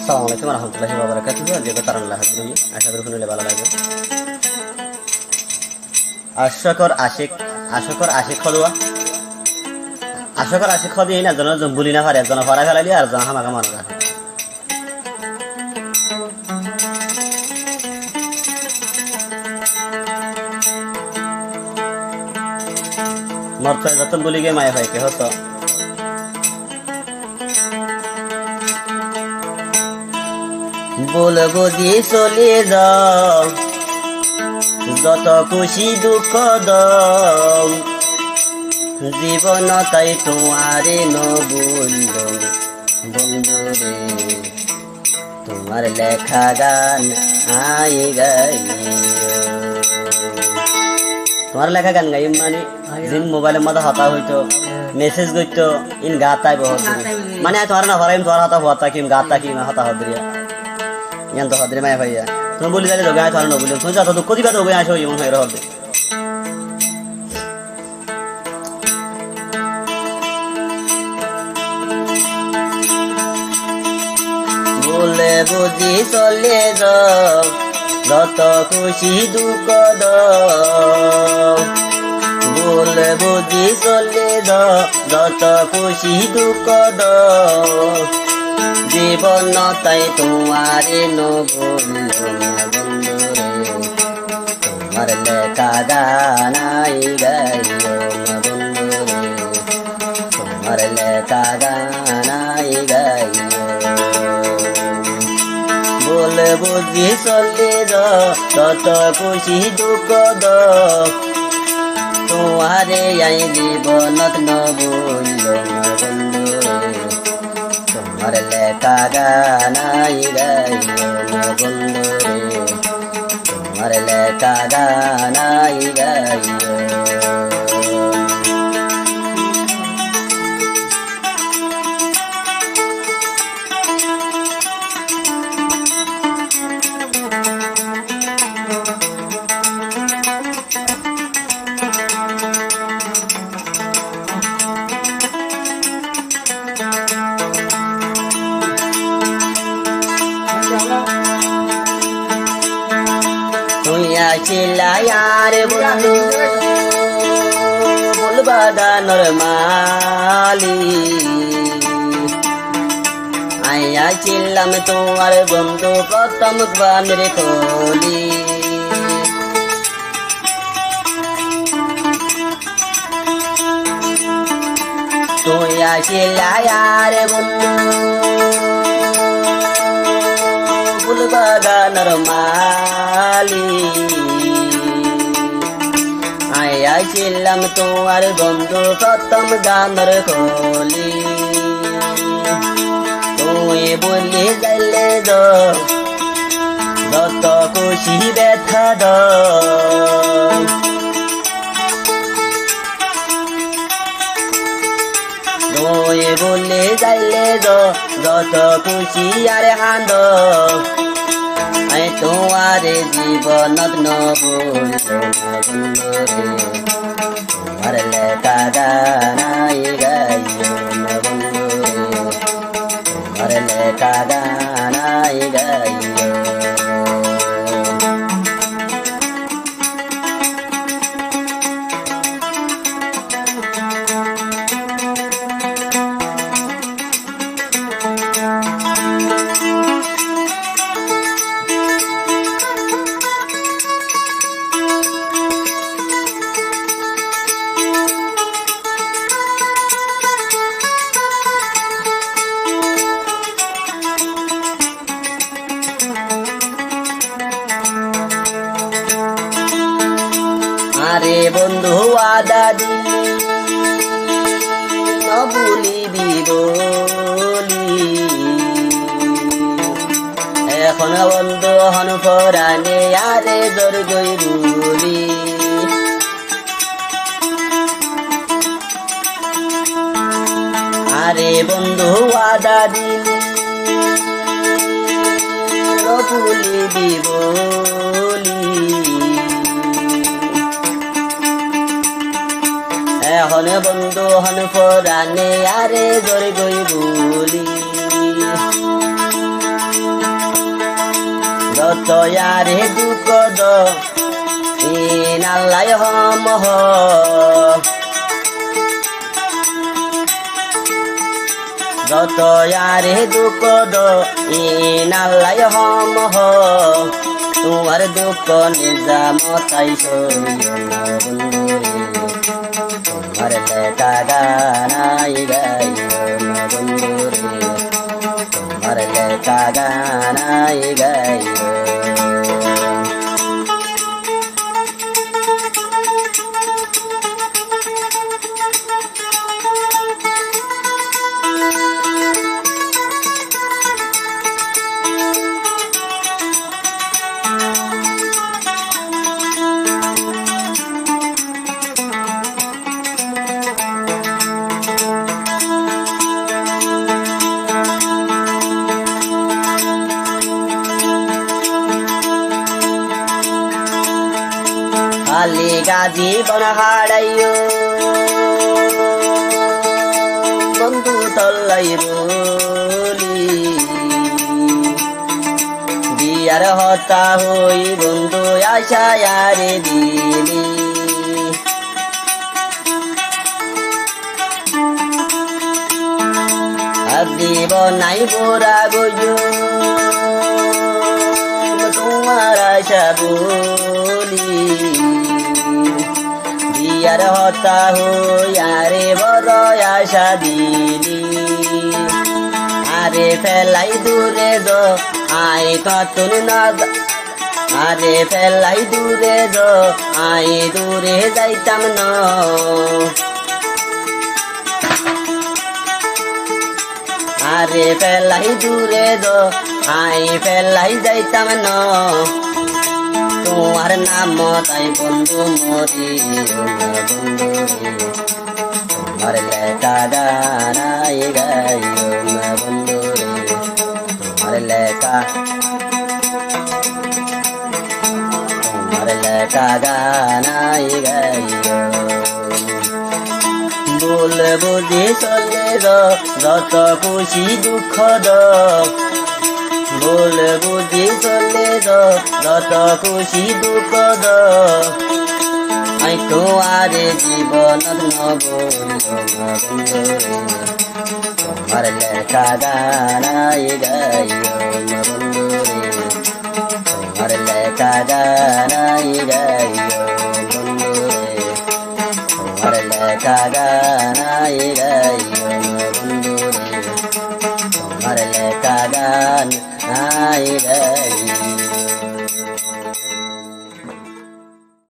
Assalamualaikum warahmatullahi wabarakatuh. Aja taranlah hadiri. Asyhadu an la ilaha আশকর Ashiq খদুয়া আশকর Ashiq খদি না জন জম্বুলি না পারে জন ফারা ফেলালি আর জন হামাকা মানো না মরতে যতন বলি গে মায়া ভাই কে হতো বলবো দিয়ে চলে যাও যত খুশি দুঃখ দাও জীবন তাই তোমারে নবুল বন্ধুরে তোমার লেখা গান আই গাই তোমার লেখা গান গাই মানে জিন মোবাইলের মধ্যে হতা হইতো মেসেজ করতো ইন গাতাই বহুত মানে তোমার না ভরাইম তোমার হতা হতা কিম গাতা কিম হতা হদরিয়া ইয়ান তো হদরি মায়া ভাইয়া তুমি বলি যালে গায়ে তোমার নবুল তুমি যত দুঃখ দিবা তো গায়ে আসো এমন হয়ে রহবে বলে বুঝি চলে যাও যত খুশি দুঃখ দাও বলে বুঝি চলে যাও যত খুশি দুঃখ দাও জীবন তাই তোমারে নবুল বন্ধুরে তোমার লেখা গানাই গাইও বন্ধুরে তোমার লেখা গানাই গাইও বলে বুঝি চলে যাও তত খুশি দুঃখ দাও তোমারে আই জীবনত নবুল বন্ধুরে তোমার লেখা গানাই গাইও বন্ধুরে তোমার লেখা গানাই গাইও চিল্লায়ার বন্ধু বলবা গানর মালি আয়া চিল্লাম তোমার বন্ধু প্রথম গানের কলি তোয়া চিল্লায়ার বন্ধু বলবা গানর মালি আইছিলাম তোমার বন্ধু প্রথম গানের কলি তুই বলি যাইলে যত খুশি ব্যথা তুই বলি যাইলে যত খুশি আরে হান্দ তোমারে জীবনত নবুল বন্ধুরে তোমার লেখা গানাই গাইও বন্ধুরে তোমার লেখা গানাই গাইও আরে বন্ধু আদা দিলি নবুলিবি বলি এখন বন্ধু হন পরানে আরে জোর গই বলি আরে বন্ধু আদা দিলি নবুলিবি বলি এখন বন্ধু হন পরানে আরে জোর গই বলি যত ইয়ারে দুঃখ দো ইন আল্লাহ হমহ যত ইয়ারে দুঃখ দো ইন আল্লাহ হমহ তোমার দুঃখ নিজামতাই সইও না বন্ধুরে তোমার লেখা গানাই গাইও না বন্ধুরে তোমার লেখা গানাই গাইও খালিগা জীবন হারাইও বন্ধু তল্লাই বলি বিয়ার হতা হই বন্ধু আশায়ারে দিলি জীব নাই বোরা গো তোমার আশা বলি বিয়ার হতা হই আরে বড় আশা দিলি আরে ফেলাই দূরে দো আই কতন না আরে ফেলাই দূরে দো আই দূরে যাইতাম না আরে ফেলাই দূরে দো আই ফেলাই যাইতাম ন তোমার নাম তাই বন্ধু মরি বন্ধু তোমার লেখা গানাই গাইও না বন্ধু তোমার লেখা গানাই গাইও ভুল বুঝি চলে যত খুশি দুঃখ দো ভুল বুঝি চলে যত খুশি দুঃখ দো আই তো আরে জীবন তোমার লেখা গানাই গাইও বন্ধুরে তোমার লেখা গানাই গাইও বন্ধুরে তোমার লেখা গানাই গাইও বন্ধুরে তোমার লেখা গানাই গাইও